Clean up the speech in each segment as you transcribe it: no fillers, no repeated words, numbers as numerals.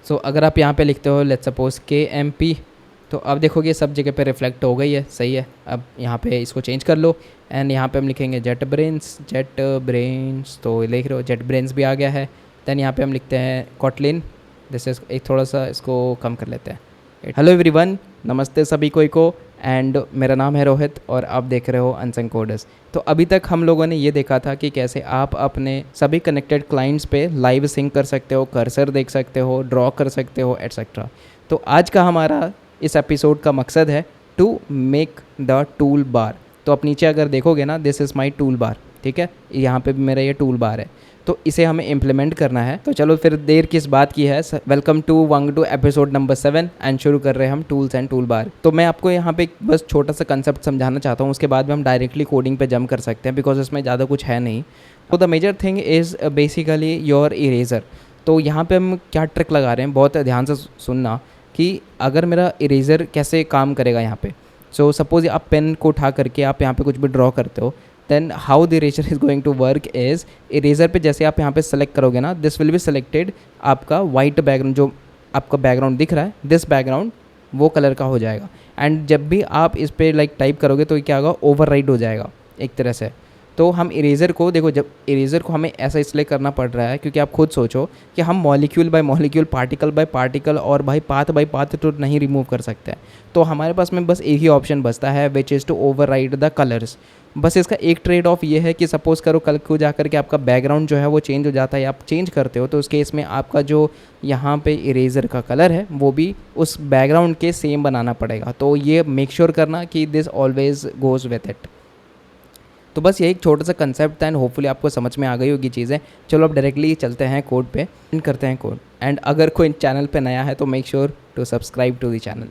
सो अगर आप यहाँ पे लिखते हो लेट्स सपोज KMP, तो अब देखोगे सब जगह पे रिफ्लेक्ट हो गई है, सही है। अब यहाँ पे इसको चेंज कर लो एंड यहाँ पे हम लिखेंगे जेट ब्रेन्स, तो लिख रहे हो जेट ब्रेन्स भी आ गया है। दैन यहाँ पे हम लिखते हैं कॉटलिन, जैसे एक थोड़ा सा इसको कम कर लेते हैं। हेलो एवरीवन, नमस्ते सभी को एंड मेरा नाम है रोहित और आप देख रहे हो अनसंग कोडर्स। तो अभी तक हम लोगों ने ये देखा था कि कैसे आप अपने सभी कनेक्टेड क्लाइंट्स पे लाइव सिंक कर सकते हो, कर्सर देख सकते हो, ड्रॉ कर सकते हो एट्सेट्रा। तो आज का हमारा इस एपिसोड का मकसद है to make the tool bar. तो आप नीचे अगर देखोगे ना, this is my tool bar, ठीक है, यहाँ पे भी मेरा ये टूल बार है। तो इसे हमें इम्प्लीमेंट करना है। तो चलो फिर देर किस बात की है, welcome to Wangdu episode number 7 and शुरू कर रहे हैं हम टूल्स एंड टूल बार। तो मैं आपको यहाँ पे बस छोटा सा कंसेप्ट समझाना चाहता हूँ, उसके बाद में हम डायरेक्टली कोडिंग पे जंप कर सकते हैं बिकॉज इसमें ज़्यादा कुछ है नहीं। तो the major thing is basically your eraser. तो यहाँ पे हम क्या ट्रिक लगा रहे हैं, बहुत ध्यान से सुनना कि अगर मेरा इरेजर कैसे काम करेगा यहाँ पे। सो सपोज आप पेन को उठा करके आप यहाँ पे कुछ भी ड्रॉ करते हो, then how the eraser is going to work is, eraser पे जैसे आप यहाँ पे सेलेक्ट करोगे ना, दिस विल बी सिलेक्टेड आपका वाइट बैकग्राउंड, जो आपका बैकग्राउंड दिख रहा है, दिस बैकग्राउंड वो कलर का हो जाएगा। एंड जब भी आप इस पर लाइक टाइप करोगे तो क्या होगा, ओवरराइड हो जाएगा एक तरह से। तो हम इरेज़र को देखो, जब इरेज़र को हमें ऐसा इसलिए करना पड़ रहा है क्योंकि आप खुद सोचो कि हम molecule by molecule, particle by particle और पाथ बाय पाथ तो नहीं रिमूव कर सकते हैं। तो हमारे पास में बस एक ही ऑप्शन बचता है, which is to override the colours. बस इसका एक ट्रेड ऑफ ये है कि सपोज़ करो कल को जा कर के आपका बैकग्राउंड जो है वो चेंज हो जाता है, आप चेंज करते हो, तो उस केस में आपका जो यहाँ पे इरेज़र का कलर है वो भी उस बैकग्राउंड के सेम बनाना पड़ेगा। तो ये मेक श्योर करना कि this always goes with it. तो बस ये एक छोटा सा कंसेप्ट था एंड होपफुली आपको समझ में आ गई होगी चीज़ें। चलो अब डायरेक्टली चलते हैं कोड पे एंड करते हैं कोड। एंड अगर कोई चैनल पे नया है तो make sure to subscribe to the channel.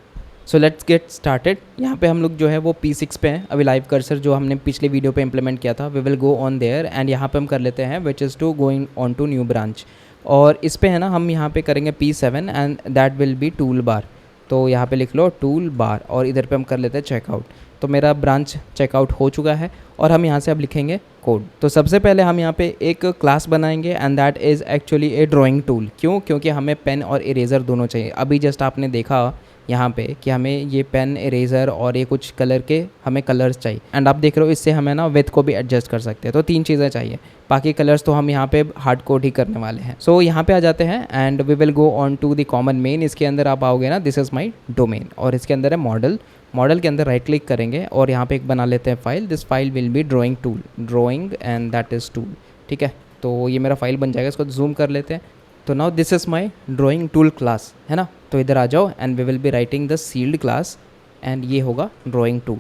So let's get started. यहाँ पे हम लोग जो है वो P6 पे हैं। अभी लाइव कर्सर जो हमने पिछले वीडियो पे इम्प्लीमेंट किया था, we will go on there and यहाँ पे हम कर लेते हैं which is to going on to new branch. और इस पे है ना, हम यहाँ पे करेंगे P7 and that will be tool bar. तो यहाँ पे लिख लो टूल बार और इधर पे हम कर लेते हैं चेकआउट। तो मेरा ब्रांच चेकआउट हो चुका है और हम यहाँ से अब लिखेंगे कोड। तो सबसे पहले हम यहाँ पे एक क्लास बनाएंगे and that is actually A drawing tool. क्यों? क्योंकि हमें पेन और इरेज़र दोनों चाहिए। अभी जस्ट आपने देखा यहाँ पे कि हमें ये पेन, इरेज़र और ये कुछ कलर के हमें कलर्स चाहिए। एंड आप देख रहे हो इससे हमें ना विथ को भी एडजस्ट कर सकते हैं। तो 3 चीज़ें चाहिए, बाकी कलर्स तो हम यहाँ पे हार्ड कोड ही करने वाले हैं। सो यहाँ पे आ जाते हैं and we will go on to the common main. इसके अंदर आप आओगे ना, दिस इज़ माई डोमेन और इसके अंदर है मॉडल। मॉडल के अंदर राइट क्लिक करेंगे और यहाँ पे एक बना लेते हैं file. This file will be drawing tool, drawing and that is tool, ठीक है। तो ये मेरा फाइल बन जाएगा, इसको जूम कर लेते हैं। तो now this is my drawing tool class, है ना। तो इधर आ जाओ and we will be writing the sealed class and ये होगा ड्राइंग टूल।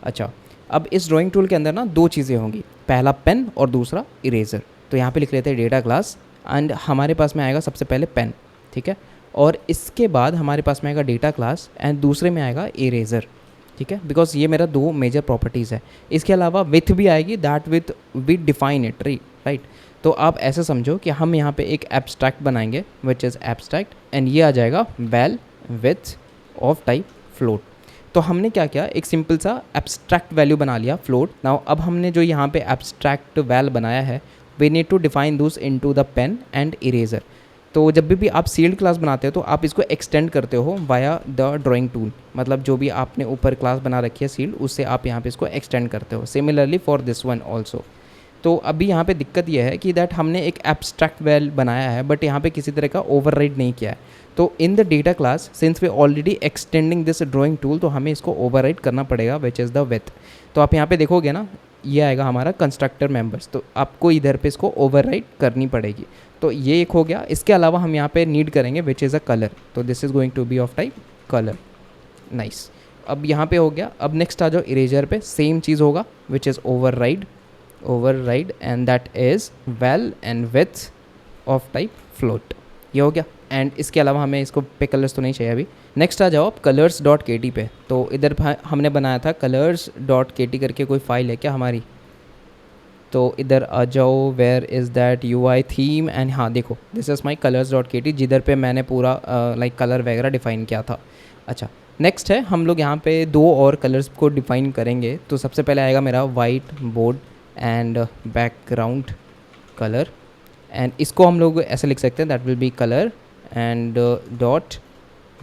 अच्छा, अब इस ड्राइंग टूल के अंदर ना 2 चीज़ें होंगी, पहला पेन और दूसरा इरेज़र। तो यहाँ पे लिख लेते हैं डेटा क्लास एंड हमारे पास में आएगा सबसे पहले पेन, ठीक है, और इसके बाद हमारे पास में आएगा डेटा क्लास एंड दूसरे में आएगा इरेज़र, ठीक है, बिकॉज ये मेरा 2 मेजर प्रॉपर्टीज़ है। इसके अलावा विथ भी आएगी, that width we define it, right. तो आप ऐसे समझो कि हम यहाँ पे एक एब्स्ट्रैक्ट बनाएंगे विच इज़ एब्स्ट्रैक्ट एंड ये आ जाएगा well width of type float. तो हमने क्या किया, एक सिंपल सा एब्स्ट्रैक्ट वैल्यू बना लिया फ्लोट। नाउ अब हमने जो यहाँ पे एब्स्ट्रैक्ट वैल बनाया है, we need to define those into the pen and eraser. तो जब भी आप सील्ड क्लास बनाते हो तो आप इसको एक्सटेंड करते हो वाया द ड्राइंग टूल, मतलब जो भी आपने ऊपर क्लास बना रखी है सील्ड, उससे आप यहाँ पे इसको एक्सटेंड करते हो। Similarly for this one also. तो अभी यहाँ पे दिक्कत यह है कि दैट हमने एक एब्स्ट्रैक्ट वैल बनाया है बट यहाँ पे किसी तरह का ओवरराइड नहीं किया है। तो in the data class since we already extending this drawing tool, तो हमें इसको ओवरराइड करना पड़ेगा विच इज़ द विथ। तो आप यहाँ पे देखोगे ना, ये आएगा हमारा कंस्ट्रक्टर मेंबर्स, तो आपको इधर पे इसको ओवरराइड करनी पड़ेगी। तो ये एक हो गया। इसके अलावा हम यहाँ पे नीड करेंगे विच इज़ अ कलर। तो this is going to be of type colour, nice. अब यहाँ पे हो गया। अब नेक्स्ट आ जाओ इरेजर पे, सेम चीज़ होगा which is override and that is well and width of type float. ये हो गया। एंड इसके अलावा हमें इसको पे कलर्स तो नहीं चाहिए अभी। नेक्स्ट आ जाओ आप colors.kt पे। तो इधर हमने बनाया था colors.kt करके कोई फाइल है क्या हमारी। तो इधर आ जाओ, where is that UI theme and हाँ देखो, दिस इज़ माई colors.kt जिधर पे मैंने पूरा लाइक कलर वगैरह डिफ़ाइन किया था। अच्छा, नेक्स्ट है हम लोग यहाँ पे 2 और कलर्स को डिफ़ाइन करेंगे। तो सबसे पहले आएगा मेरा white board and background colour and इसको हम लोग ऐसे लिख सकते हैं, that will be colour and dot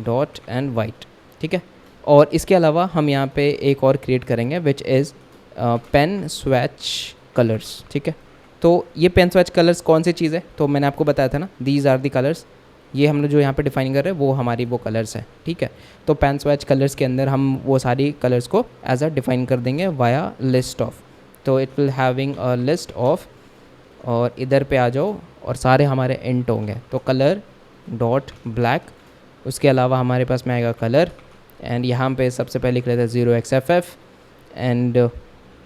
dot and white, ठीक है। और इसके अलावा हम यहाँ पे एक और क्रिएट करेंगे which is pen swatch colours, ठीक है। तो ये पेन स्वैच कलर्स कौन सी चीज़ है, तो मैंने आपको बताया था ना, दीज आर दी कलर्स, ये हम लोग जो यहाँ पे डिफाइन कर रहे हैं वो हमारी वो कलर्स हैं, ठीक है। तो पेन स्वैच कलर्स के अंदर हम वो सारी कलर्स को एज अ डिफाइन कर देंगे वाया लिस्ट ऑफ। तो it will having a list of, और इधर पे आ जाओ और सारे हमारे इंट होंगे, तो कलर डॉट ब्लैक, उसके अलावा हमारे पास में आएगा कलर, एंड यहाँ पे सबसे पहले लिख लेते हैं 0xff, एंड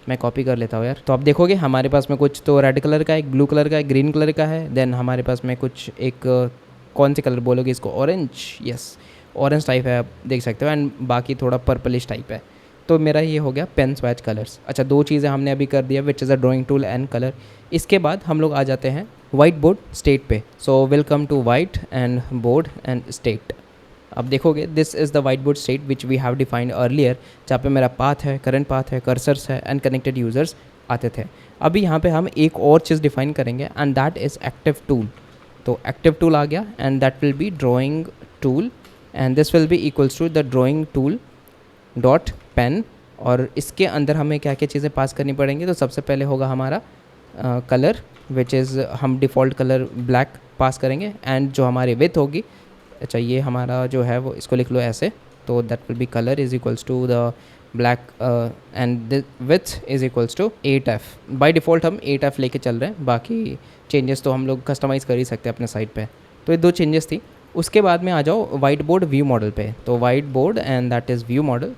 मैं कॉपी कर लेता हूँ यार। तो आप देखोगे हमारे पास में कुछ तो रेड कलर का है, एक ब्लू कलर का है, ग्रीन कलर का है, देन हमारे पास में कुछ एक कौन से कलर बोलोगे इसको, ऑरेंज, यस ऑरेंज टाइप है, आप देख सकते हो, एंड बाकी थोड़ा पर्पलिश टाइप है। तो मेरा ये हो गया पेन स्वैच कलर्स। अच्छा, दो चीज़ें हमने अभी कर दिया, विच is a drawing tool and colour. इसके बाद हम लोग आ जाते हैं वाइट बोर्ड स्टेट पे। So welcome to white and board and state. अब देखोगे this is the white board state which we have defined earlier, जहाँ पे मेरा पाथ है, करंट पाथ है, कर्सर्स है एंड कनेक्टेड यूज़र्स आते थे। अभी यहाँ पे हम एक और चीज़ डिफाइन करेंगे and that is active tool. तो एक्टिव टूल आ गया and that will be drawing tool, and this will be equals to the drawing tool dot pen. और इसके अंदर हमें क्या क्या चीज़ें पास करनी पड़ेंगी, तो सबसे पहले होगा हमारा कलर विच इज़ हम डिफ़ॉल्ट कलर ब्लैक पास करेंगे, एंड जो हमारी विथ होगी, अच्छा ये हमारा जो है वो इसको लिख लो ऐसे, तो that will be colour is equals to the black and width is equals to 8f। By default हम 8f लेके चल रहे हैं, बाकी चेंजेस तो हम लोग कस्टमाइज़ कर ही सकते हैं अपने साइट पे। तो ये दो चेंजेस थी। उसके बाद में आ जाओ वाइट बोर्ड व्यू मॉडल पे, तो white board and that is view model,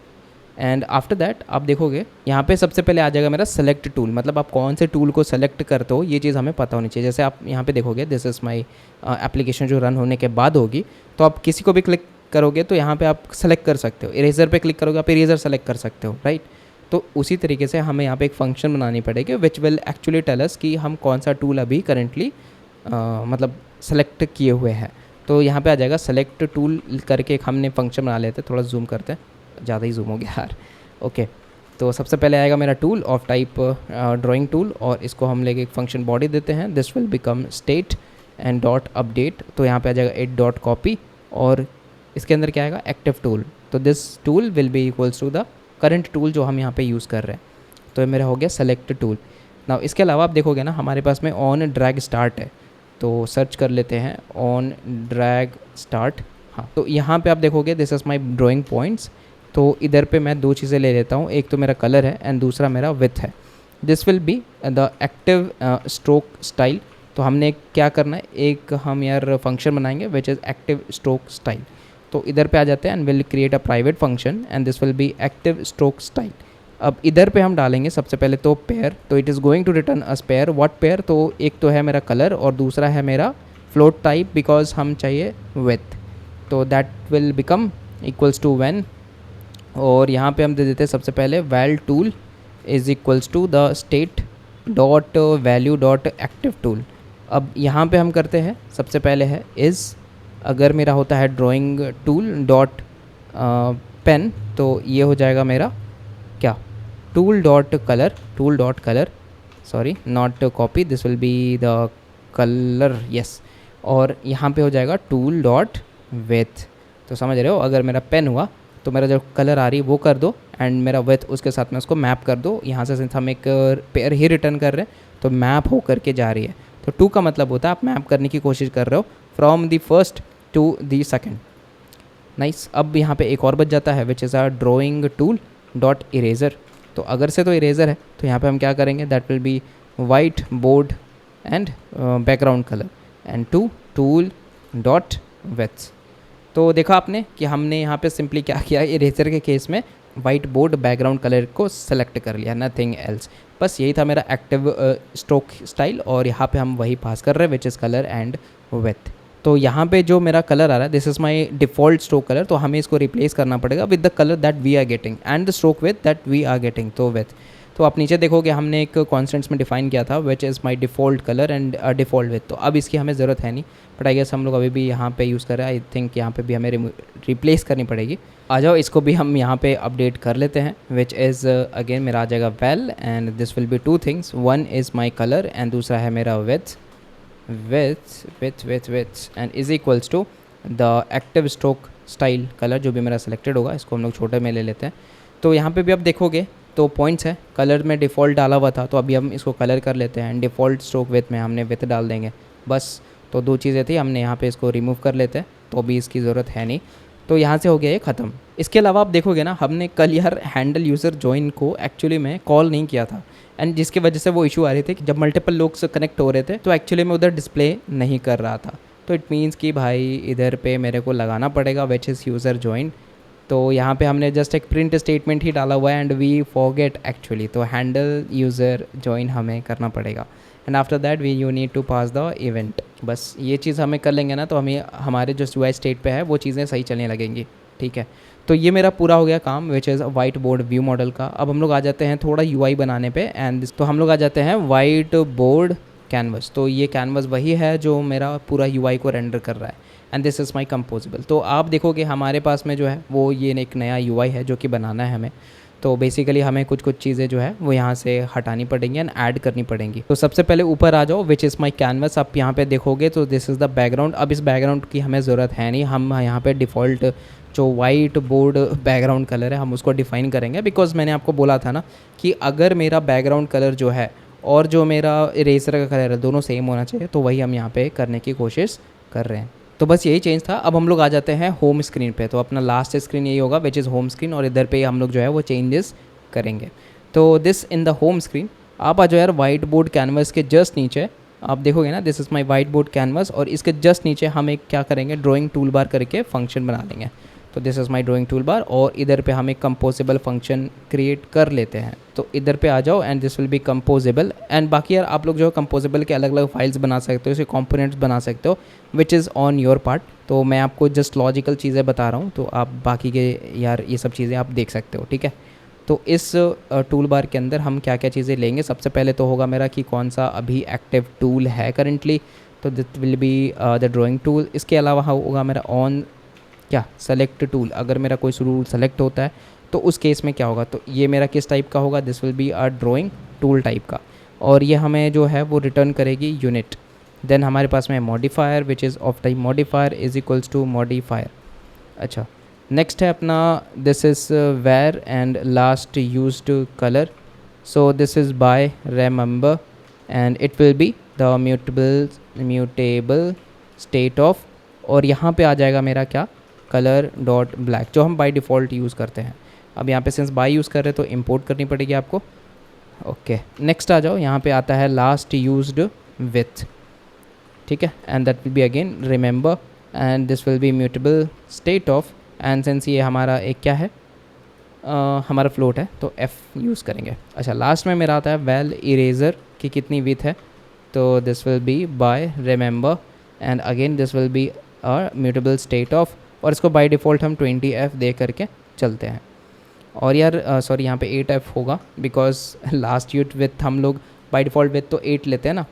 and after that आप देखोगे यहाँ पे सबसे पहले आ जाएगा मेरा सेलेक्ट टूल, मतलब आप कौन से टूल को सेलेक्ट करते हो ये चीज़ हमें पता होनी चाहिए। जैसे आप यहाँ पे देखोगे दिस इज़ माई एप्लीकेशन जो रन होने के बाद होगी, तो आप किसी को भी क्लिक करोगे तो यहाँ पे आप सेलेक्ट कर सकते हो, इरेजर पे क्लिक करोगे आप इरेजर सेलेक्ट कर सकते हो, राइट। तो उसी तरीके से हमें यहाँ पे एक फंक्शन बनानी पड़ेगी which will actually tell us कि हम कौन सा टूल अभी करेंटली मतलब सेलेक्ट किए हुए हैं। तो यहाँ पे आ जाएगा सेलेक्ट टूल करके एक हमने फंक्शन बना लेते हैं, थोड़ा जूम करते हैं, ज़्यादा ही जूम हो गया यार। ओके, तो सबसे पहले आएगा मेरा tool of type drawing tool, और इसको हम लेके एक फंक्शन बॉडी देते हैं, this will become state and dot update. तो यहाँ पे आ जाएगा इट डॉट कॉपी, और इसके अंदर क्या आएगा एक्टिव टूल, तो this tool will be equals to the current tool जो हम यहाँ पे यूज़ कर रहे हैं। तो ये मेरा हो गया सेलेक्ट टूल। नाउ इसके अलावा आप देखोगे ना हमारे पास में ऑन ड्रैग स्टार्ट है, तो सर्च कर लेते हैं ऑन ड्रैग स्टार्ट। हाँ, तो यहाँ पे आप देखोगे this is my drawing points. तो इधर पे मैं दो चीज़ें ले लेता हूँ, एक तो मेरा कलर है एंड दूसरा मेरा विथ है। This will be the active stroke style. तो हमने क्या करना है, एक हम यार फंक्शन बनाएंगे which is active stroke style. तो इधर पे आ जाते हैं and will create a private function and this will be active stroke style. अब इधर पे हम डालेंगे सबसे पहले तो पेयर, तो it is going to return us pair. What pair, तो एक तो है मेरा कलर और दूसरा है मेरा फ्लोट टाइप, बिकॉज हम चाहिए विथ, तो that will become equals to when. और यहाँ पे हम दे देते हैं सबसे पहले val tool is equals to the state dot value dot active tool. अब यहाँ पे हम करते हैं सबसे पहले है इज़, अगर मेरा होता है ड्राइंग टूल डॉट पेन, तो ये हो जाएगा मेरा क्या, tool dot colour, sorry not copy, this will be the colour, yes. और यहाँ पे हो जाएगा टूल डॉट विथ। तो समझ रहे हो, अगर मेरा पेन हुआ तो मेरा जो कलर आ रही है वो कर दो, एंड मेरा विथ उसके साथ में उसको मैप कर दो। यहाँ से सिंस हम एक पेयर ही रिटर्न कर रहे हैं तो मैप हो करके जा रही है। तो टू का मतलब होता है आप मैप करने की कोशिश कर रहे हो from the first to the second. Nice. अब यहाँ पे एक और बच जाता है which is a drawing tool dot eraser. तो अगर से तो इरेजर है तो यहाँ पे हम क्या करेंगे, that will be white board and background colour and to tool dot width. तो देखा आपने कि हमने यहाँ पे सिंपली क्या किया, इरेजर के केस में वाइट बोर्ड बैकग्राउंड कलर को सेलेक्ट कर लिया, नथिंग एल्स। बस यही था मेरा एक्टिव स्ट्रोक स्टाइल, और यहाँ पे हम वही पास कर रहे हैं which is colour and width. तो यहाँ पे जो मेरा कलर आ रहा है this is my default stroke colour, तो हमें इसको रिप्लेस करना पड़ेगा with the colour that we are getting and the stroke width that we are getting, तो विथ। तो आप नीचे देखोगे हमने एक कॉन्स्टेंट्स में डिफाइन किया था विच is my default colour and default with. तो अब इसकी हमें ज़रूरत है नहीं, बट आई गेस हम लोग अभी भी यहाँ पे यूज़ कर रहे हैं। आई थिंक यहाँ पे भी हमें रिप्लेस करनी पड़ेगी। आ जाओ इसको भी हम यहाँ पे अपडेट कर लेते हैं, विच इज़ अगेन मेरा आ जाएगा well, and this will be two things, one is my colour and दूसरा है मेरा width and is equals to the active stroke style colour जो भी मेरा सिलेक्टेड होगा, इसको हम लोग छोटे में ले लेते हैं। तो यहाँ पे भी आप देखोगे तो पॉइंट्स है, कलर में डिफ़ॉल्ट डाला हुआ था, तो अभी हम इसको कलर कर लेते हैं। डिफ़ॉल्ट स्ट्रोक विथ में हमने विथ डाल देंगे बस। तो 2 चीज़ें थी, हमने यहाँ पे इसको रिमूव कर लेते हैं, तो अभी इसकी ज़रूरत है नहीं। तो यहाँ से हो गया ये ख़त्म। इसके अलावा आप देखोगे ना, हमने कल यार हैंडल यूज़र जॉइन को एक्चुअली में कॉल नहीं किया था, एंड जिसकी वजह से वो इशू आ रही थी कि जब मल्टीपल लोग से कनेक्ट हो रहे थे तो एक्चुअली में उधर डिस्प्ले नहीं कर रहा था। तो इट मीन्स कि भाई इधर पे मेरे को लगाना पड़ेगा विच इज़ यूज़र जॉइन। तो यहाँ पे हमने जस्ट एक प्रिंट स्टेटमेंट ही डाला हुआ है एंड वी फॉरगेट एक्चुअली, तो हैंडल यूज़र जॉइन हमें करना पड़ेगा and after that we you need to pass the event. बस ये चीज़ हमें कर लेंगे ना, तो हमें हमारे जो UI स्टेट पे है वो चीज़ें सही चलने लगेंगी, ठीक है। तो ये मेरा पूरा हो गया काम which is white board view model का। अब हम लोग आ जाते हैं थोड़ा UI बनाने पे, एंड तो हम लोग आ जाते हैं वाइट बोर्ड कैनवस। तो ये कैनवस वही है जो मेरा पूरा UI को रेंडर कर रहा है, एंड दिस इज़ माई कंपोजिबल। तो आप देखोगे हमारे पास में जो है वो ये एक नया UI है जो कि बनाना है हमें। तो बेसिकली हमें कुछ कुछ चीज़ें जो है वो यहाँ से हटानी पड़ेंगी एंड ऐड करनी पड़ेंगी। तो सबसे पहले ऊपर आ जाओ विच इज़ माई कैनवस। आप यहाँ पे देखोगे तो दिस इज़ द बैकग्राउंड। अब इस बैकग्राउंड की हमें ज़रूरत है नहीं, हम यहाँ पे डिफ़ॉल्ट जो वाइट बोर्ड बैकग्राउंड कलर है हम उसको डिफ़ाइन करेंगे, बिकॉज मैंने आपको बोला था ना कि अगर मेरा बैकग्राउंड कलर जो है और जो मेरा इरेजर का कलर है दोनों सेम होना चाहिए, तो वही हम यहाँ पे करने की कोशिश कर रहे हैं। तो बस यही चेंज था। अब हम लोग आ जाते हैं होम स्क्रीन पे। तो अपना लास्ट स्क्रीन यही होगा विच इज़ होम स्क्रीन, और इधर पे हम लोग जो है वो चेंजेस करेंगे। तो this in the home screen आप आ जाओ यार वाइट बोर्ड कैनवस के जस्ट नीचे। आप देखोगे ना this is my white board canvas, और इसके जस्ट नीचे हम एक क्या करेंगे, ड्राइंग टूल बार करके फंक्शन बना लेंगे। तो this is my drawing tool बार, और इधर पे हम एक कंपोजेबल फंक्शन क्रिएट कर लेते हैं। तो इधर पे आ जाओ and this will be composable. And बाकी यार आप लोग जो है कंपोजेबल के अलग अलग फाइल्स बना सकते हो, इसे कंपोनेंट्स बना सकते हो विच इज़ ऑन योर पार्ट। तो मैं आपको जस्ट लॉजिकल चीज़ें बता रहा हूँ, तो आप बाकी के यार ये सब चीज़ें आप देख सकते हो, ठीक है। तो इस टूल बार के अंदर हम क्या क्या चीज़ें लेंगे, सबसे पहले तो होगा मेरा कि कौन सा अभी एक्टिव टूल है करंटली, तो this will be the drawing tool. इसके अलावा होगा मेरा ऑन क्या सेलेक्ट टूल। अगर मेरा कोई टूल सेलेक्ट होता है तो उस केस में क्या होगा, तो ये मेरा किस टाइप का होगा, this will be a drawing tool type का, और ये हमें जो है वो रिटर्न करेगी यूनिट। देन हमारे पास में modifier which is of type modifier is equals to modifier. अच्छा, नेक्स्ट है अपना this is where and last used colour. So this is by remember and it will be the mutable state of, और यहाँ पे आ जाएगा मेरा क्या, कलर डॉट ब्लैक, जो हम बाय डिफ़ॉल्ट यूज़ करते हैं। अब यहाँ पे सिंस बाय यूज़ कर रहे हैं तो इंपोर्ट करनी पड़ेगी आपको। ओके, नेक्स्ट आ जाओ, यहाँ पे आता है लास्ट यूज्ड विथ, ठीक है, and that will be again remember and this will B mutable state of, and since ये हमारा एक क्या है, हमारा फ्लोट है तो एफ यूज़ करेंगे। अच्छा, लास्ट में मेरा आता है वेल इरेजर की कितनी विथ है, तो this will be by remember and again this will be a mutable state of, और इसको बाय डिफ़ॉल्ट हम 20F दे करके चलते हैं। और यार सॉरी यहाँ पे 8F होगा, बिकॉज लास्ट यूट विथ हम लोग बाय डिफ़ॉल्ट विथ तो 8 लेते हैं ना,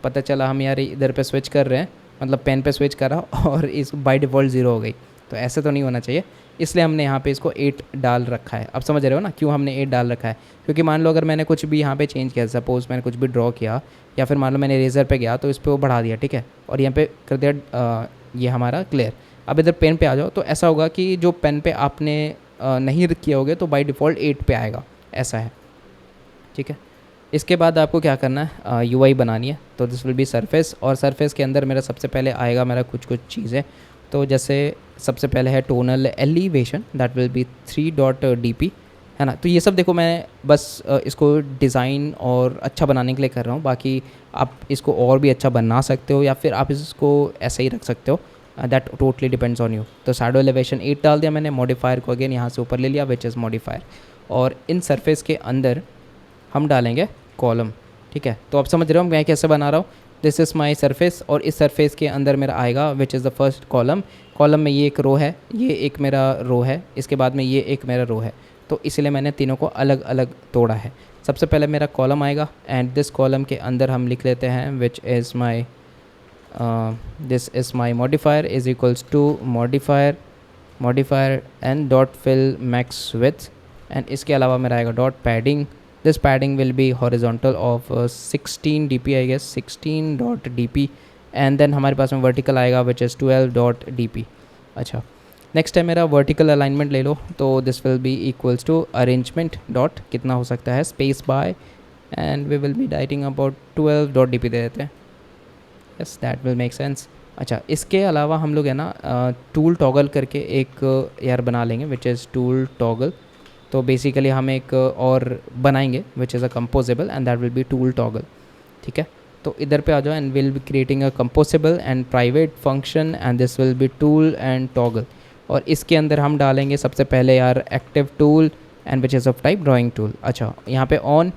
पता चला हम यार इधर पे स्विच कर रहे हैं, मतलब पेन पे स्विच करा और इस बाय डिफ़ॉल्ट 0 हो गई, तो ऐसे तो नहीं होना चाहिए, इसलिए हमने यहाँ पे इसको 8 डाल रखा है। अब समझ रहे हो ना क्यों हमने 8 डाल रखा है, क्योंकि मान लो अगर मैंने कुछ भी यहाँ पे चेंज किया, सपोज़ मैंने कुछ भी ड्रॉ किया, या फिर मान लो मैंने इरेजर पे गया तो इस पर वो बढ़ा दिया, ठीक है, और यहाँ पे कर दिया ये हमारा क्लियर। अब इधर पेन पे आ जाओ, तो ऐसा होगा कि जो पेन पे आपने नहीं किए होगे तो बाय डिफ़ॉल्ट 8 पे आएगा, ऐसा है, ठीक है। इसके बाद आपको क्या करना है, UI बनानी है। तो दिस विल बी सरफेस, और सरफेस के अंदर मेरा सबसे पहले आएगा मेरा कुछ कुछ चीज़ें। तो जैसे सबसे पहले है tonal elevation, that will B 3.dp, है ना। तो ये सब देखो मैं बस इसको डिज़ाइन और अच्छा बनाने के लिए कर रहा हूँ, बाकी आप इसको और भी अच्छा बना सकते हो या फिर आप इसको ऐसे ही रख सकते हो, that totally depends on you. तो शैडो एलिवेशन 8 डाल दिया मैंने, मॉडिफायर को अगेन यहाँ से ऊपर ले लिया विच इज़ मॉडिफायर, और इन सरफेस के अंदर हम डालेंगे कॉलम, ठीक है। तो आप समझ रहे हो मैं कैसे बना रहा हूँ, दिस इज़ माई सरफेस, और इस सरफेस के अंदर मेरा आएगा which is the first column. Column में ये एक रो है, ये एक मेरा रो है, इसके बाद में ये एक मेरा रो है, तो इसलिए मैंने तीनों को अलग अलग तोड़ा है। सबसे पहले मेरा कॉलम आएगा, एंड दिस कॉलम के अंदर हम लिख लेते हैं which is my this is my modifier is equals to modifier and dot fill max width, and इसके अलावा मेरा आएगा dot padding. This padding will be horizontal of 16 dp, I guess 16.dp, and then हमारे पास में vertical आएगा which is 12.dp। अच्छा, next है मेरा वर्टिकल अलाइनमेंट ले लो, तो this will be equals to arrangement dot कितना हो सकता है space by, and we will be writing about 12.dp दे देते हैं। Yes, that will make sense. अच्छा, इसके अलावा हम लोग है ना टूल टॉगल करके एक यार बना लेंगे विच इज़ टूल टॉगल। तो बेसिकली हम एक और बनाएंगे which is a composable and that will be tool toggle. ठीक है, तो इधर पे आ जाओ and will be creating a composable and private function and this will be tool and toggle. और इसके अंदर हम डालेंगे सबसे पहले यार active tool and which is of type drawing tool. अच्छा, यहाँ पे on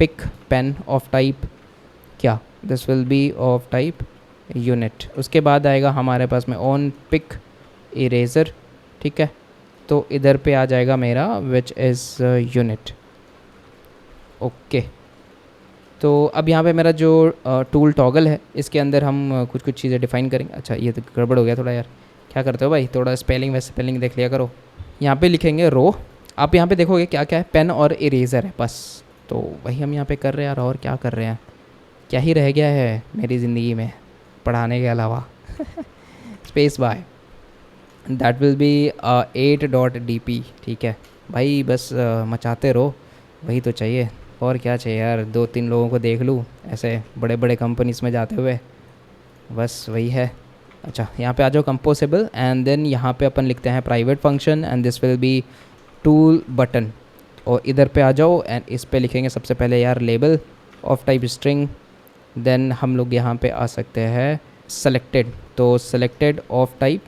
pick pain of type क्या, this will B of type unit. उसके बाद आएगा हमारे पास में ऑन पिक इरेज़र। ठीक है, तो इधर पे आ जाएगा मेरा विच इज़ यूनिट। ओके, तो अब यहाँ पे मेरा जो टूल टॉगल है इसके अंदर हम कुछ कुछ चीज़ें डिफ़ाइन करेंगे। अच्छा, ये तो गड़बड़ हो गया थोड़ा यार, क्या करते हो भाई, थोड़ा स्पेलिंग वैसे स्पेलिंग देख लिया करो। यहाँ पे लिखेंगे रो, आप यहाँ पे देखोगे क्या क्या है, पेन और इरेज़र है बस। तो वही हम यहाँ पे कर रहे हैं यार, और क्या कर रहे हैं, क्या ही रह गया है मेरी ज़िंदगी में पढ़ाने के अलावा। Space by, that will be 8.dp। ठीक है भाई, बस मचाते रहो, वही तो चाहिए, और क्या चाहिए यार, 2-3 लोगों को देख लूँ ऐसे बड़े बड़े कंपनीज में जाते हुए, बस वही है। अच्छा, यहाँ पे आ जाओ कंपोजेबल एंड देन यहाँ पे अपन लिखते हैं private function and this will be tool button. और इधर पे आ जाओ एंड इस पे लिखेंगे सबसे पहले यार label of type string. Then हम लोग यहाँ पे आ सकते हैं सेलेक्टेड, तो सेलेक्टेड ऑफ टाइप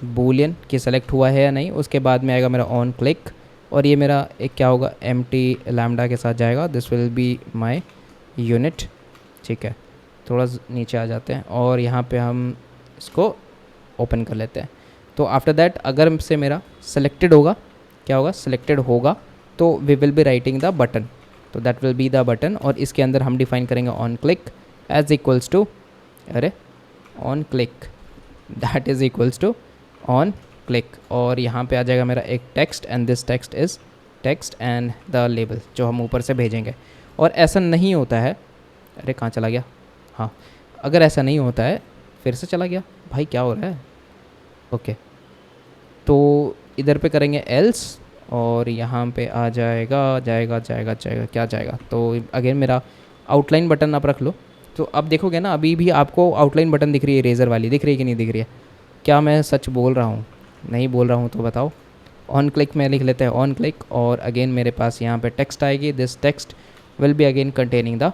बूलियन कि सेलेक्ट हुआ है या नहीं। उसके बाद में आएगा मेरा ऑन क्लिक, और ये मेरा एक क्या होगा एम्प्टी लैम्डा के साथ जाएगा, this will be my unit. ठीक है, थोड़ा नीचे आ जाते हैं और यहाँ पे हम इसको ओपन कर लेते हैं। तो आफ्टर दैट अगर से मेरा सेलेक्टेड होगा, क्या होगा, सेलेक्टेड होगा, तो we will be writing the button, तो that will be the button. और इसके अंदर हम डिफाइन करेंगे on click as equals to, अरे on click that is equals to on click. और यहाँ पे आ जाएगा मेरा एक text and this text is text and the label जो हम ऊपर से भेजेंगे। और ऐसा नहीं होता है, अरे कहाँ चला गया, हाँ, अगर ऐसा नहीं होता है, फिर से चला गया भाई, क्या हो रहा है। ओके, तो इधर पे करेंगे एल्स और यहाँ पे आ जाएगा क्या जाएगा, तो अगेन मेरा आउटलाइन बटन आप रख लो। तो अब देखोगे ना, अभी भी आपको आउटलाइन बटन दिख रही है, इरेज़र वाली दिख रही है कि नहीं दिख रही है, क्या मैं सच बोल रहा हूँ, नहीं बोल रहा हूँ तो बताओ। ऑन क्लिक में लिख लेते हैं ऑन क्लिक, और अगेन मेरे पास यहाँ पे टेक्स्ट आएगी, this text will be again containing the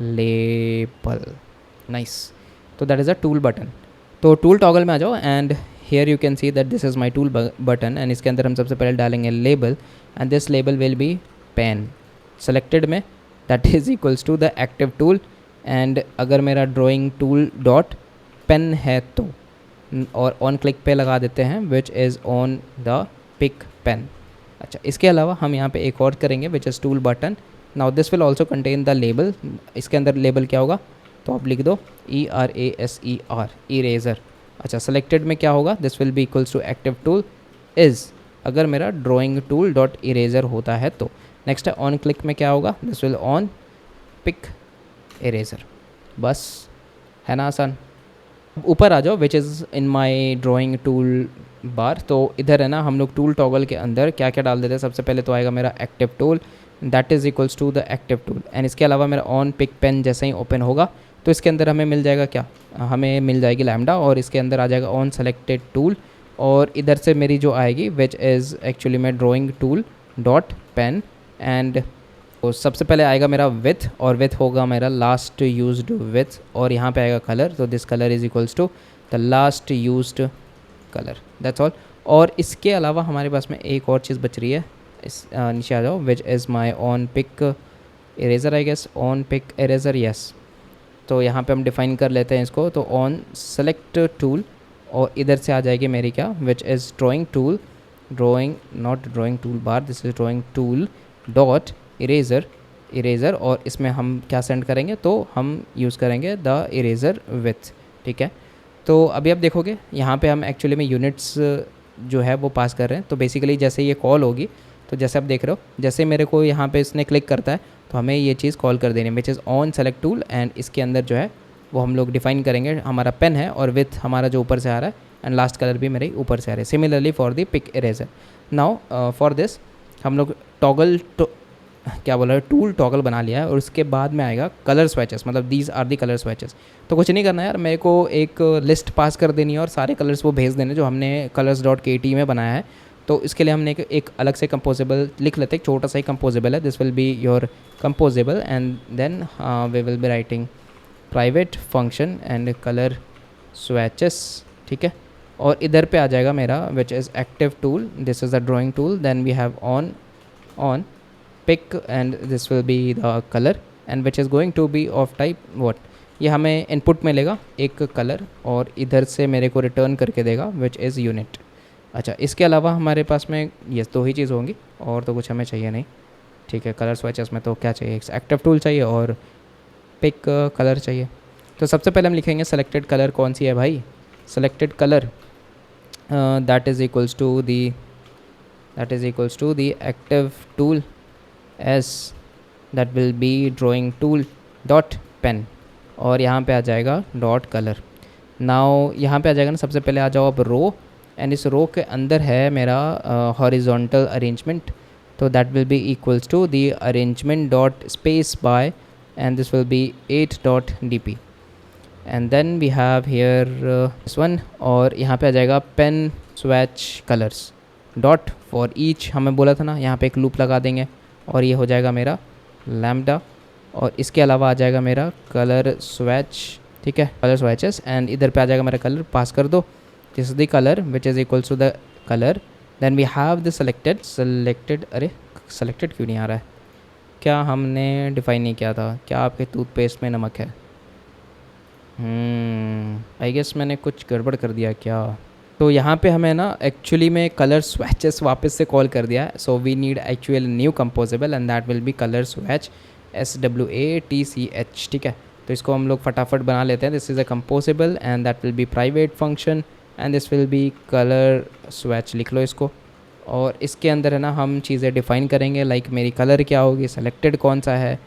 label. Nice, तो that is a tool button. तो टूल टॉगल में आ जाओ and here you can see that this is my tool button, and इसके अंदर हम सबसे पहले डालेंगे label and this label will be pen. Selected में that is equals to the active tool, and अगर मेरा ड्राइंग टूल डॉट पेन है तो, और ऑन क्लिक पे लगा देते हैं which is on the pick pen. अच्छा, इसके अलावा हम यहाँ पे एक और करेंगे which is tool button. Now this will also contain the label, इसके अंदर लेबल क्या होगा, तो आप लिख दो ERASER, इरेज़र। अच्छा, सेलेक्टेड में क्या होगा, this will be equals to active tool is, अगर मेरा ड्राइंग टूल डॉट इरेज़र होता है तो। नेक्स्ट है ऑन क्लिक में क्या होगा, this will on pick eraser. बस है ना आसान। ऊपर आ जाओ which is in my drawing tool bar, तो इधर है ना हम लोग टूल टॉगल के अंदर क्या क्या डाल देते हैं। सबसे पहले तो आएगा मेरा active tool, that is equals to the active tool, and इसके अलावा मेरा ऑन पिक पेन जैसे ही ओपन होगा तो इसके अंदर हमें मिल जाएगा क्या, हमें मिल जाएगी लैम्डा, और इसके अंदर आ जाएगा ऑन सेलेक्टेड टूल, और इधर से मेरी जो आएगी which is actually my drawing tool dot pen, and तो सबसे पहले आएगा मेरा विथ, और विथ होगा मेरा लास्ट यूज्ड विथ, और यहाँ पे आएगा कलर, तो this colour is equals to the last used colour, that's all. और इसके अलावा हमारे पास में एक और चीज़ बच रही है, इस नीचे आ जाओ, which is my on pick eraser, I guess on pick eraser, yes. तो यहाँ पे हम डिफ़ाइन कर लेते हैं इसको, तो ऑन सेलेक्ट टूल, और इधर से आ जाएगी मेरी क्या, विच is drawing tool, drawing not drawing tool bar, this is drawing tool dot eraser, और इसमें हम क्या सेंड करेंगे, तो हम यूज़ करेंगे द इरेज़र विथ। ठीक है, तो अभी आप देखोगे यहाँ पे हम एक्चुअली में यूनिट्स जो है वो पास कर रहे हैं। तो बेसिकली जैसे ये कॉल होगी, तो जैसे आप देख रहे हो, जैसे मेरे को यहाँ पे इसने क्लिक करता है तो हमें ये चीज़ कॉल कर देनी है, which is on select tool, and इसके अंदर जो है वो हम लोग डिफाइन करेंगे। हमारा पेन है और विथ हमारा जो ऊपर से आ रहा है, एंड लास्ट कलर भी मेरे ऊपर से आ रहा है। Similarly for the pick eraser. Now for this हम लोग टॉगल क्या बोल रहे हैं, टूल टॉगल बना लिया है, और उसके बाद में आएगा कलर स्वेचेस, मतलब these are the colour swatches. तो कुछ नहीं करना यार, मेरे को एक लिस्ट पास कर देनी है और सारे कलर्स वो भेज देने जो हमने colors.kt में बनाया है। तो इसके लिए हमने एक अलग से कंपोजेबल लिख लेते हैं, एक छोटा सा ही कंपोजेबल है, this will be your composable, and then we will be writing private function and colour swatches, ठीक है। और इधर पे आ जाएगा मेरा which is active tool, this is the drawing tool, then we have on pick and this will be the color and which is going to be of type what, ये हमें इनपुट में लेगा एक कलर और इधर से मेरे को रिटर्न करके देगा विच इज़ यूनिट। अच्छा, इसके अलावा हमारे पास में ये दो ही चीज़ होंगी और तो कुछ हमें चाहिए नहीं, ठीक है। कलर स्विचेस में तो क्या चाहिए, एक एक्टिव टूल चाहिए और पिक कलर चाहिए। तो सबसे पहले हम लिखेंगे सेलेक्टेड कलर कौन सी है भाई, selected colour that is equals to the active tool as that will be drawing tool dot pen, और यहाँ पे आ जाएगा डॉट कलर। नाउ यहाँ पे आ जाएगा ना, सबसे पहले आ जाओ अब रो, एंड इस रो के अंदर है मेरा हॉरिजॉन्टल अरेंजमेंट, तो that will be equals to the arrangement dot space by, and this will be 8.dp, and then we have here this one, और यहाँ पे आ जाएगा pen swatch colours dot for each, हमें बोला था ना, यहाँ पे एक लूप लगा देंगे और ये हो जाएगा मेरा लैम्डा, और इसके अलावा आ जाएगा मेरा कलर स्वेच, ठीक है, कलर स्वेचेस, एंड इधर पे आ जाएगा मेरा कलर, पास कर दो this is the colour which is equals to the colour, then we have the selected, अरे सेलेक्टेड क्यों नहीं आ रहा है, क्या हमने डिफाइन नहीं किया था, क्या आपके टूथपेस्ट में नमक है, आई गेस मैंने कुछ गड़बड़ कर दिया क्या। तो यहाँ पे हमें ना एक्चुअली में कलर स्वेचेस वापस से कॉल कर दिया है, so we need actual new composable and that will be colour swatch SWATCH, ठीक है। तो इसको हम लोग फटाफट बना लेते हैं, this is a composable and that will be private function and this will be colour swatch, लिख लो इसको। और इसके अंदर है ना हम चीज़ें डिफ़ाइन करेंगे, लाइक मेरी कलर क्या होगी, सेलेक्टेड कौन सा है,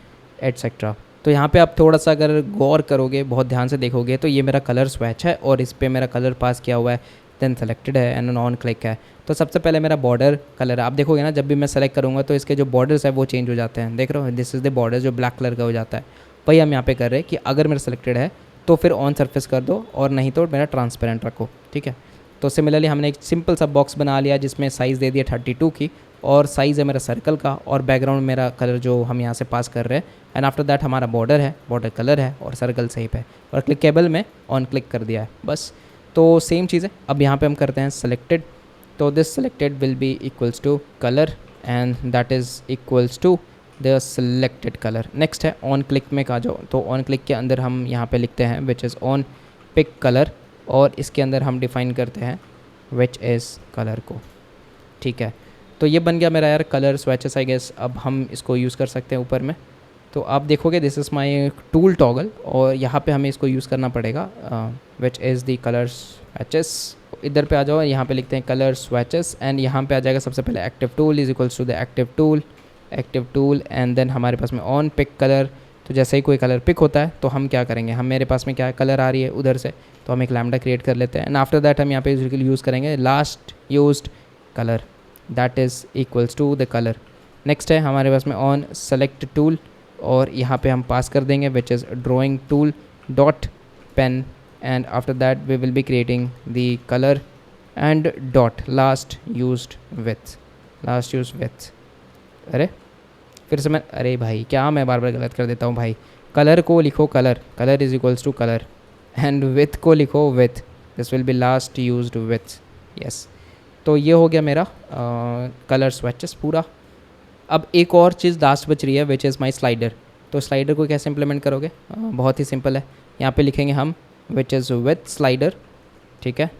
एट्सेट्रा। तो यहाँ पे आप थोड़ा सा अगर गौर करोगे, बहुत ध्यान से देखोगे, तो ये मेरा कलर स्वेच है और इस पर मेरा कलर पास किया हुआ है, देन सेलेक्टेड है एंड नॉन क्लिक है। तो सबसे पहले मेरा बॉर्डर कलर है, आप देखोगे ना जब भी मैं सेलेक्ट करूँगा तो इसके जो बॉर्डर्स है वो चेंज हो जाते हैं, देख रहे हो, दिस इज़ द बॉर्डर जो ब्लैक कलर का हो जाता है। वही हम यहाँ पे कर रहे हैं कि अगर मेरा सेलेक्टेड है तो फिर ऑन सरफेस कर दो और नहीं तो मेरा ट्रांसपेरेंट रखो, ठीक है। तो सिमिलरली हमने एक सिंपल सा बॉक्स बना लिया जिसमें साइज़ दे दिया 32 की, और साइज़ है मेरा सर्कल का, और बैकग्राउंड मेरा कलर जो हम यहाँ से पास कर रहे हैं, एंड आफ्टर दैट हमारा बॉर्डर है, बॉर्डर कलर है और सर्कल शेप है, और क्लिकेबल में ऑन क्लिक कर दिया है बस। तो सेम चीज़ है, अब यहाँ पे हम करते हैं सेलेक्टेड, तो this selected will be equals to colour and that is equals to the selected colour. Next है ऑन क्लिक में आ जाओ, तो ऑन क्लिक के अंदर हम यहाँ पे लिखते हैं which is on pick colour, और इसके अंदर हम डिफ़ाइन करते हैं विच इज़ कलर को, ठीक है। तो ये बन गया मेरा यार कलर स्वेचेस, आई गेस अब हम इसको यूज़ कर सकते हैं ऊपर में। तो आप देखोगे this is my tool toggle, और यहाँ पे हमें इसको यूज़ करना पड़ेगा which is the colour swatches. इधर पे आ जाओ, यहाँ पे लिखते हैं कलर स्वेचेस, एंड यहाँ पे आ जाएगा सबसे पहले active tool is equals to the active tool and then हमारे पास में ऑन पिक कलर। तो जैसे ही कोई कलर पिक होता है तो हम क्या करेंगे, हम मेरे पास में क्या है, कलर आ रही है उधर से, तो हम एक लैम्डा क्रिएट कर लेते हैं, एंड आफ्टर दैट हम यहाँ पे यूज़ करेंगे last used colour that is equals to the colour. Next है हमारे पास में ऑन सेलेक्ट टूल, और यहाँ पे हम पास कर देंगे which is drawing tool dot pen, and after that we will be creating the colour and dot last used width. अरे फिर से मैं, अरे भाई क्या मैं बार बार गलत कर देता हूँ भाई, कलर को लिखो colour is equals to colour, and width को लिखो width, this will be last used width, yes. तो ये हो गया मेरा कलर स्वेचेस पूरा। अब एक और चीज़ लास्ट बच रही है विच इज़ माई स्लाइडर। तो स्लाइडर को कैसे इम्प्लीमेंट करोगे, बहुत ही सिंपल है, यहाँ पे लिखेंगे हम विच इज़ विथ स्लाइडर, ठीक है।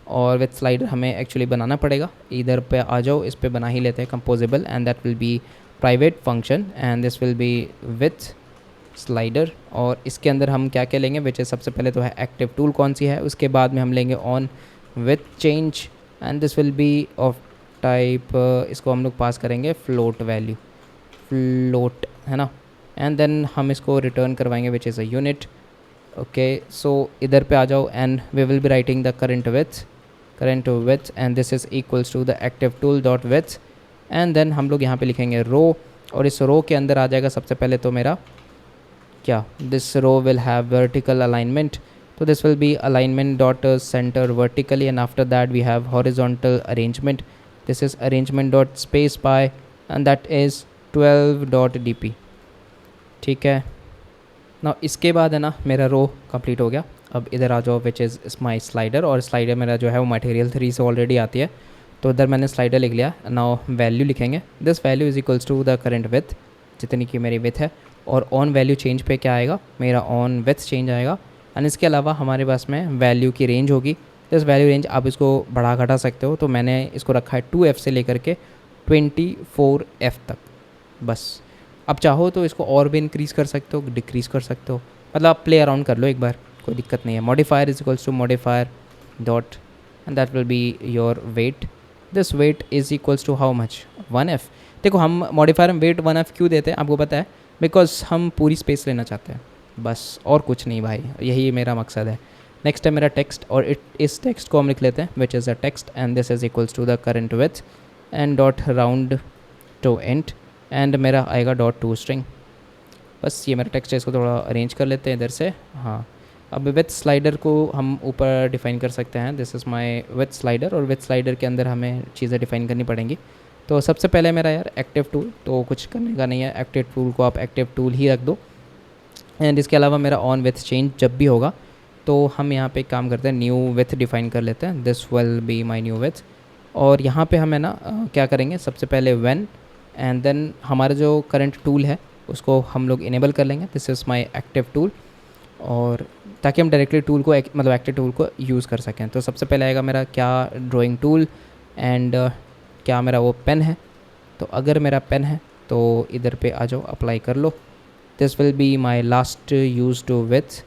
और विथ स्लाइडर हमें एक्चुअली बनाना पड़ेगा, इधर पे आ जाओ, इस पे बना ही लेते हैं composable, and that will be private function and this will be with slider. और इसके अंदर हम क्या क्या लेंगे, विच इज़ सबसे पहले तो है एक्टिव टूल कौन सी है, उसके बाद में हम लेंगे on with change and this will B of type, इसको हम लोग पास करेंगे फ्लोट वैल्यू, फ्लोट है ना, एंड देन हम इसको रिटर्न करवाएंगे which is a unit, okay, so इधर पे आ जाओ and we will be writing the current width and this is equals to the active tool dot width and then हम लोग यहाँ पे लिखेंगे रो, और इस रो के अंदर आ जाएगा सबसे पहले तो मेरा क्या, this row will have vertical alignment, तो this will be alignment dot centre vertically and after that we have horizontal arrangement, this is arrangement dot space by and that is 12 dot D. ठीक है ना, इसके बाद है ना मेरा रो complete हो गया। अब इधर आ जाओ विच इज़ माई स्लाइडर, और स्लाइडर मेरा जो है वो मटेरियल 3 से ऑलरेडी आती है, तो इधर मैंने स्लाइडर लिख लिया। नाउ वैल्यू लिखेंगे, this value is equals to the current width, जितनी की मेरी विथ है, और ऑन वैल्यू चेंज पे क्या आएगा, मेरा ऑन विथ चेंज आएगा। एंड इसके अलावा हमारे पास में वैल्यू की रेंज होगी, दिस वैल्यू रेंज आप इसको बढ़ा घटा सकते हो, तो मैंने इसको रखा है 2F से लेकर के 24F तक बस। अब चाहो तो इसको और भी इंक्रीज़ कर सकते हो, डिक्रीज़ कर सकते हो, मतलब आप प्ले अराउंड कर लो एक बार, कोई दिक्कत नहीं है। Modifier is equals to modifier dot and that will be your weight, this weight is equals to how much 1F। देखो हम मॉडिफायर में वेट 1F क्यों देते हैं आपको पता है, बिकॉज हम पूरी स्पेस लेना चाहते हैं बस, और कुछ नहीं भाई, यही मेरा मकसद है। नेक्स्ट है मेरा टेक्स्ट, और इस टेक्स्ट को हम लिख लेते हैं which is a text and this is equals to the current width and dot round to and and मेरा आएगा डॉट टू स्ट्रिंग। बस ये मेरा टेक्स्ट है, इसको थोड़ा अरेंज कर लेते हैं इधर से। हाँ, अब विथ स्लाइडर को हम ऊपर डिफ़ाइन कर सकते हैं, this is my with slider, और विथ स्लाइडर के अंदर हमें चीज़ें डिफ़ाइन करनी पड़ेंगी। तो सबसे पहले मेरा यार एक्टिव टूल, तो कुछ करने का नहीं है, एक्टिव टूल को आप एक्टिव टूल ही रख दो। एंड इसके अलावा मेरा ऑन विथ चेंज जब भी होगा तो हम यहाँ पे एक काम करते हैं, न्यू विथ डिफ़ाइन कर लेते हैं, this will be my new with. और यहाँ पे हमें ना क्या करेंगे, सबसे पहले व्हेन एंड देन हमारा जो करंट टूल है उसको हम लोग इनेबल कर लेंगे, this is my active tool, और ताकि हम डायरेक्टली टूल को मतलब एक्टिव टूल को यूज़ कर सकें। तो सबसे पहले आएगा मेरा क्या, ड्राइंग टूल एंड क्या मेरा वो पेन है, तो अगर मेरा पेन है तो इधर पे आ जाओ, अप्लाई कर लो, this will be my last use to with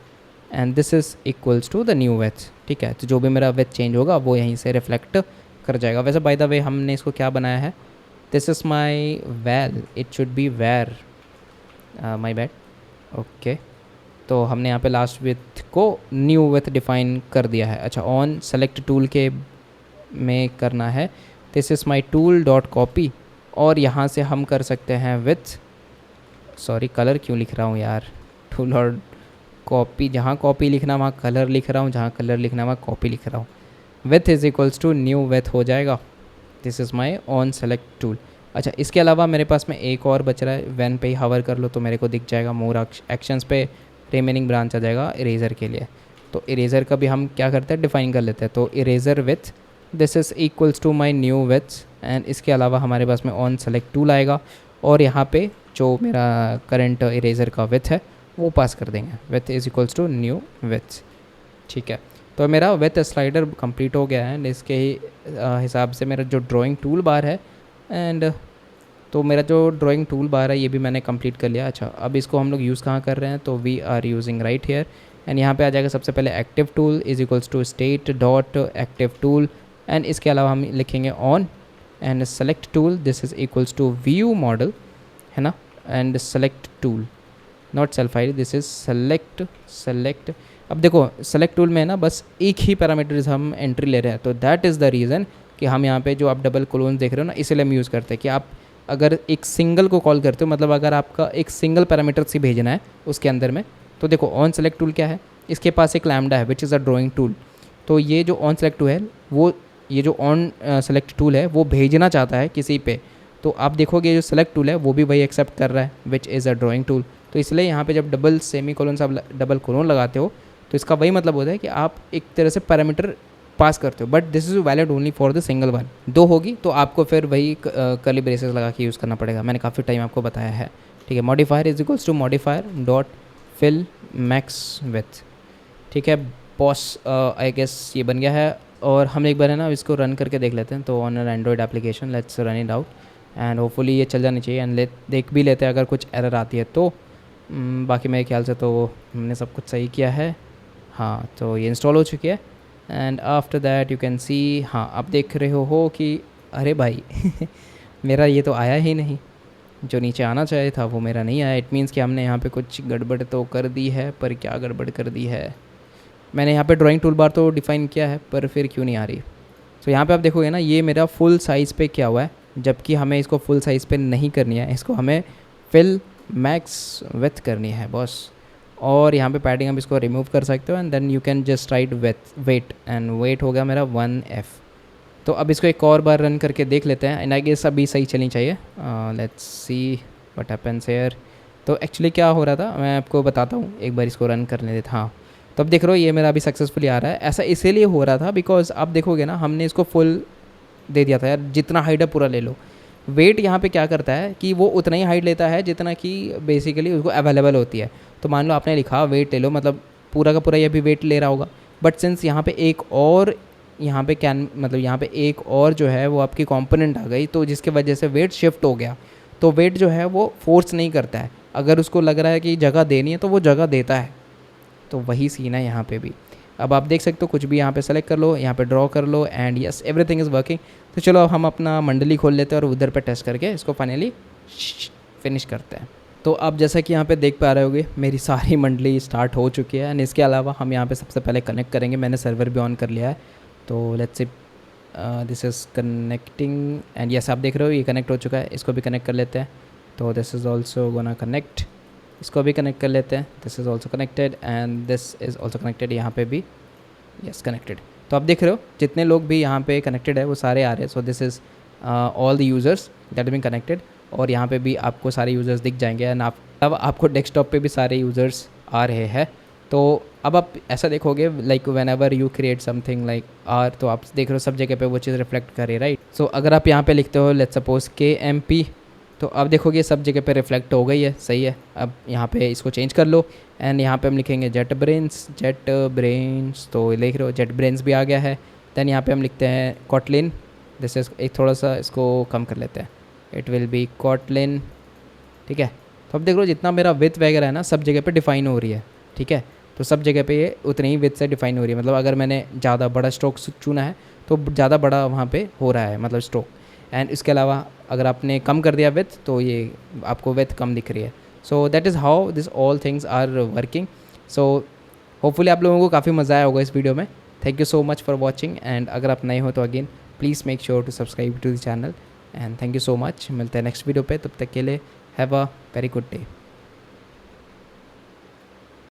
and this is equals to the new with. ठीक है, तो जो भी मेरा विथ चेंज होगा वो यहीं से रिफ्लेक्ट कर जाएगा। वैसे बाय द वे हमने इसको क्या बनाया है, this is my well, it should be where, my bad. Okay, तो हमने यहाँ पे लास्ट विथ को न्यू विथ डिफ़ाइन कर दिया है। अच्छा, ऑन सेलेक्ट टूल के में करना है, this is my tool dot copy, और यहाँ से हम कर सकते हैं विथ, सॉरी कलर क्यों लिख रहा हूँ यार, टूल और कॉपी, जहाँ कॉपी लिखना वहाँ कलर लिख रहा हूँ, जहाँ कलर लिखना वहाँ कॉपी लिख रहा हूँ। Width is equals to new width हो जाएगा, this is my on select tool. अच्छा, इसके अलावा मेरे पास में एक और बच रहा है, वैन पे ही हवर कर लो तो मेरे को दिख जाएगा मोर एक्शंस पे रिमेनिंग ब्रांच आ जाएगा इरेज़र के लिए। तो इरेज़र का भी हम क्या करते हैं, डिफ़ाइन कर लेते हैं, तो eraser width this is equals to my new width and इसके अलावा हमारे पास में ऑन सेलेक्ट टूल आएगा, और यहाँ पे जो मेरा करंट इरेज़र का विथ है वो पास कर देंगे, width is equals to new with. ठीक है, तो मेरा विथ स्लाइडर कंप्लीट हो गया है एंड इसके ही हिसाब से मेरा जो ड्राइंग टूल बार है एंड तो मेरा जो ड्राइंग टूल बार है ये भी मैंने कंप्लीट कर लिया। अच्छा, अब इसको हम लोग यूज़ कहाँ कर रहे हैं, तो we are using right here and यहाँ पे आ जाएगा सबसे पहले active tool is equals to state dot active tool and इसके अलावा हम लिखेंगे on and select tool, this is equals to view model, है ना, and select tool not self ID, this is select. अब देखो सेलेक्ट टूल में ना बस एक ही पैरामीटर्स हम एंट्री ले रहे हैं, तो दैट इज़ द रीज़न कि हम यहाँ पे जो आप डबल कोलोन देख रहे हो ना, इसलिए हम यूज़ करते हैं कि आप अगर एक सिंगल को कॉल करते हो, मतलब अगर आपका एक सिंगल पैरामीटर से भेजना है उसके अंदर में, तो देखो ऑन सेलेक्ट टूल क्या है, इसके पास एक लैम्डा है which is a drawing tool, तो ये जो ऑन सेलेक्ट टूल है वो, ये जो ऑन सेलेक्ट टूल है वो भेजना चाहता है किसी पे, तो आप देखोगे जो सेलेक्ट टूल है वो भी वही एक्सेप्ट कर रहा है which is a drawing tool. तो इसलिए यहाँ पे जब डबल सेमी कोलोन से आप डबल कोलोन लगाते हो तो इसका वही मतलब होता है कि आप एक तरह से पैरामीटर पास करते हो, but this is valid only for the single one. दो होगी तो आपको फिर वही कर्ली ब्रेसेस लगा के यूज़ करना पड़ेगा, मैंने काफ़ी टाइम आपको बताया है। ठीक है, modifier is equals to modifier dot fill max width. ठीक है बॉस, आई गेस ये बन गया है, और हम एक बार है ना इसको रन करके देख लेते हैं। तो on an Android application let's run it out and hopefully ये चल जानी चाहिए एंड देख भी लेते हैं अगर कुछ एरर आती है तो। बाकी मेरे ख्याल से तो हमने सब कुछ सही किया है। हाँ, तो ये इंस्टॉल हो चुकी है and after that you can सी, हाँ आप देख रहे हो कि अरे भाई मेरा ये तो आया ही नहीं, जो नीचे आना चाहिए था वो मेरा नहीं आया। इट मीन्स कि हमने यहाँ पे कुछ गड़बड़ तो कर दी है, पर क्या गड़बड़ कर दी है। मैंने यहाँ पे ड्राइंग टूल बार तो डिफ़ाइन किया है, पर फिर क्यों नहीं आ रही। तो यहाँ पे आप देखोगे ना, ये मेरा फुल साइज़ पे क्या हुआ है, जबकि हमें इसको फुल साइज़ पे नहीं करनी है, इसको हमें फिल मैक्स विथ करनी है बॉस। और यहाँ पे पैडिंग आप इसको रिमूव कर सकते हो and then you can just write width weight, and weight हो गया मेरा 1F। तो अब इसको एक और बार रन करके देख लेते हैं, एंड आई गेस अभी सही चलनी चाहिए। Let's see what happens here. तो एक्चुअली क्या हो रहा था मैं आपको बताता हूँ, एक बार इसको रन करने देता। हाँ, तो अब देख रहे हो ये मेरा अभी सक्सेसफुली आ रहा है। ऐसा इसीलिए हो रहा था बिकॉज आप देखोगे ना, हमने इसको फुल दे दिया था यार, जितना हाइट है पूरा ले लो। वेट यहाँ पे क्या करता है कि वो उतना ही हाइट लेता है जितना कि बेसिकली उसको अवेलेबल होती है। तो मान लो आपने लिखा वेट ले लो, मतलब पूरा का पूरा ये भी वेट ले रहा होगा, बट सिंस यहाँ पे एक और यहाँ पे कैन मतलब यहाँ पे एक और जो है वो आपकी कंपोनेंट आ गई, तो जिसकी वजह से वेट शिफ्ट हो गया। तो वेट जो है वो फोर्स नहीं करता है, अगर उसको लग रहा है कि जगह देनी है तो वो जगह देता है। तो वही सीन है यहाँ पे भी। अब आप देख सकते हो कुछ भी यहाँ पे सेलेक्ट कर लो, यहाँ पे ड्रॉ कर लो, and yes everything is working. तो चलो अब हम अपना मंडली खोल लेते हैं और उधर पे टेस्ट करके इसको फाइनली फिनिश करते हैं। तो आप जैसा कि यहाँ पे देख पा रहे होगे, मेरी सारी मंडली स्टार्ट हो चुकी है, एंड इसके अलावा हम यहाँ पे सबसे पहले कनेक्ट करेंगे। मैंने सर्वर भी ऑन कर लिया है, तो let's say this is connecting, and yes आप देख रहे हो ये कनेक्ट हो चुका है। इसको भी कनेक्ट कर लेते हैं। तो this is also gonna connect, इसको भी कनेक्ट कर लेते हैं। This is also connected and this is also connected, यहाँ पे भी यस कनेक्टेड। तो आप देख रहे हो जितने लोग भी यहाँ पे कनेक्टेड है वो सारे आ रहे हैं। So this is all the users that been connected, और यहाँ पे भी आपको सारे यूज़र्स दिख जाएंगे, एंड अब आपको डेस्कटॉप पे भी सारे यूज़र्स आ रहे हैं। तो अब आप ऐसा देखोगे like whenever you create something like are, तो आप देख रहे हो सब जगह पे वो चीज़ रिफ्लेक्ट करे, राइट। सो अगर आप यहाँ पे लिखते हो लेट्स सपोज KMP, तो अब देखोगे सब जगह पे रिफ्लेक्ट हो गई है, सही है। अब यहाँ पे इसको चेंज कर लो, एंड यहाँ पे हम लिखेंगे जेट ब्रेन्स, तो देख रहे हो जेट ब्रेन्स भी आ गया है। दैन यहाँ पे हम लिखते हैं कॉटलिन, जैसे एक थोड़ा सा इसको कम कर लेते हैं, इट विल बी कॉटलिन, ठीक है। तो अब देख लो जितना मेरा विथ वगैरह है ना सब जगह पे डिफाइन हो रही है, ठीक है। तो सब जगह पे ये उतनी ही विथ से डिफाइन हो रही है, मतलब अगर मैंने ज़्यादा बड़ा स्ट्रोक चुना है तो ज़्यादा बड़ा वहाँ पे हो रहा है, मतलब स्ट्रोक। एंड इसके अलावा अगर आपने कम कर दिया विथ तो ये आपको विथ कम दिख रही है। So that is how this all things are working. So hopefully आप लोगों को काफ़ी मज़ा आया होगा इस वीडियो में। Thank you so much for watching, and अगर आप नए हो तो again please make sure to subscribe to the channel, and thank you so much. मिलते हैं नेक्स्ट वीडियो पे, तब तक के लिए have a very good day.